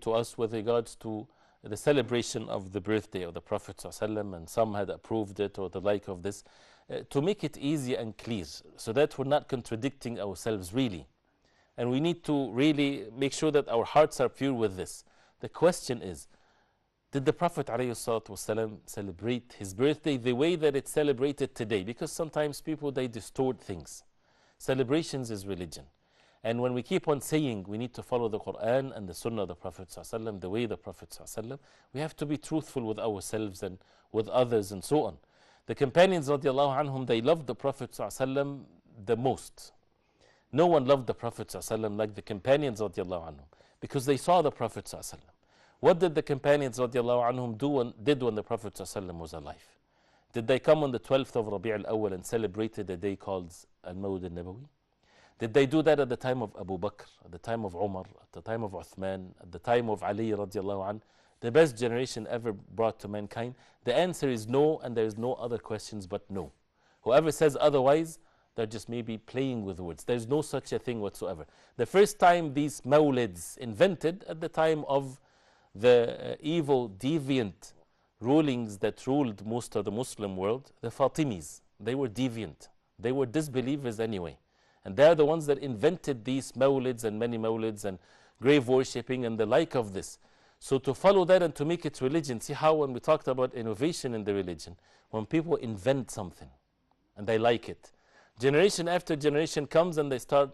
to us with regards to the celebration of the birthday of the Prophet ﷺ, and some had approved it or the like of this, to make it easy and clear so that we're not contradicting ourselves really. And we need to really make sure that our hearts are pure with this. The question is, did the Prophet ﷺ celebrate his birthday the way that it's celebrated today? Because sometimes people, they distort things. Celebrations is religion. And when we keep on saying we need to follow the Quran and the Sunnah of the Prophet ﷺ, the way the Prophet ﷺ, we have to be truthful with ourselves and with others and so on. The companions radiallahu anhum, they loved the Prophet ﷺ the most. No one loved the Prophet ﷺ like the companions radiallahu anhum, because they saw the Prophet ﷺ. What did the companions radiallahu anhum did when the Prophet ﷺ was alive? Did they come on the 12th of Rabi' al-Awwal and celebrated a day called Al-Mawlid al-Nabawi? Did they do that at the time of Abu Bakr, at the time of Umar, at the time of Uthman, at the time of Ali radiallahu anh, the best generation ever brought to mankind? The answer is no, and there is no other questions but no. Whoever says otherwise, they're just maybe playing with words. There's no such a thing whatsoever. The first time these mawlids invented, at the time of the evil, deviant rulings that ruled most of the Muslim world, the Fatimis, they were deviant. They were disbelievers anyway. And they're the ones that invented these mawlids and many mawlids and grave worshipping and the like of this. So to follow that and to make it religion, see how when we talked about innovation in the religion, when people invent something and they like it, generation after generation comes and they start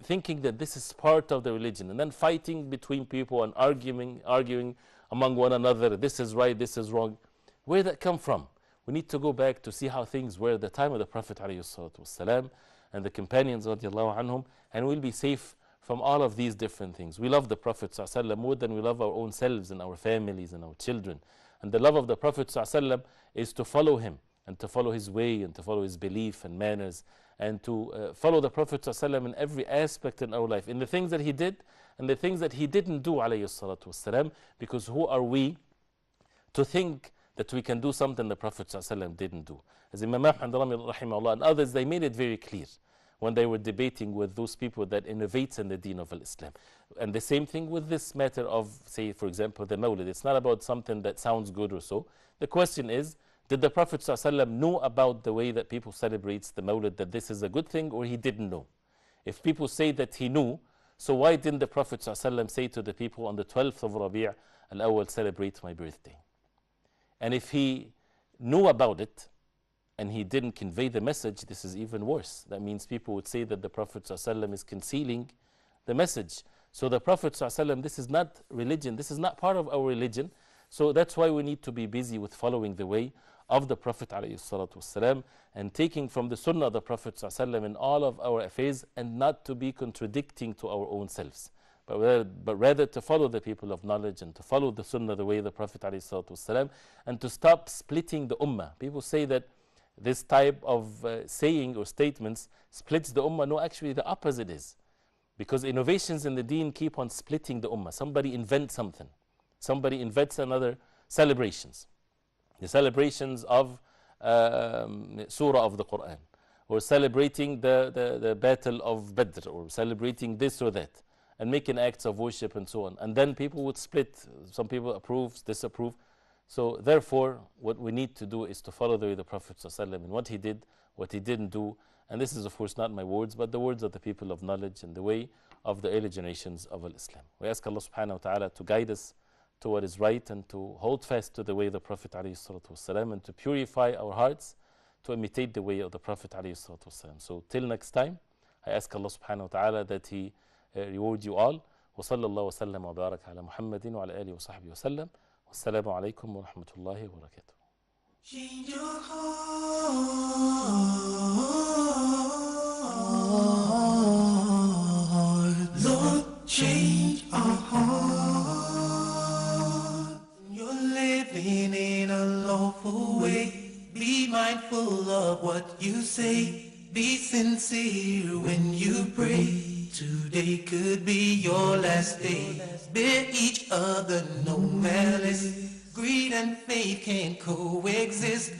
thinking that this is part of the religion, and then fighting between people and arguing among one another, this is right, this is wrong. Where did that come from? We need to go back to see how things were at the time of the Prophet ﷺ and the companions radiallahu anhum, and we'll be safe from all of these different things. We love the Prophet ﷺ more than we love our own selves and our families and our children. And the love of the Prophet ﷺ is to follow him and to follow his way and to follow his belief and manners, and to follow the Prophet ﷺ in every aspect in our life, in the things that he did and the things that he didn't do alayhi salatu wasalam, because who are we to think that we can do something the Prophet ﷺ didn't do? As Imam Ahmad rahimahullah and others, they made it very clear when they were debating with those people that innovates in the deen of Islam. And the same thing with this matter of, say, for example, the Mawlid. It's not about something that sounds good or so. The question is, did the Prophet ﷺ know about the way that people celebrate the Mawlid, that this is a good thing, or he didn't know? If people say that he knew, so why didn't the Prophet ﷺ say to the people on the 12th of Rabi' al-Awwal, celebrate my birthday? And if he knew about it and he didn't convey the message, this is even worse. That means people would say that the Prophet ﷺ is concealing the message. So the Prophet ﷺ, this is not religion, this is not part of our religion. So that's why we need to be busy with following the way of the Prophet ﷺ and taking from the Sunnah of the Prophet ﷺ in all of our affairs, and not to be contradicting to our own selves, but rather to follow the people of knowledge and to follow the Sunnah the way of the Prophet ﷺ, and to stop splitting the Ummah. People say that this type of saying or statements splits the Ummah. No, actually the opposite is, because innovations in the deen keep on splitting the Ummah. Somebody invents something, somebody invents another celebrations. The celebrations of Surah of the Quran, or celebrating the Battle of Badr, or celebrating this or that, and making acts of worship and so on. And then people would split. Some people approve, disapprove. So therefore, what we need to do is to follow the way of the Prophet ﷺ and what he did, what he didn't do. And this is, of course, not my words, but the words of the people of knowledge and the way of the early generations of Islam. We ask Allah subhanahu wa ta'ala to guide us to what is right, and to hold fast to the way of the Prophet ﷺ, and to purify our hearts to imitate the way of the Prophet ﷺ. So till next time, I ask Allah subhanahu wa ta'ala that he reward you all. وصلى الله وسلم وبارك على محمد وعلى آله وصحبه وسلم. والسلام عليكم ورحمة الله وبركاته. Change your heart, Lord, change our heart. You're living in a lawful way. Be mindful of what you say. Be sincere when you pray. Today could be your last day. Bear each other, no malice. Greed and faith can't coexist.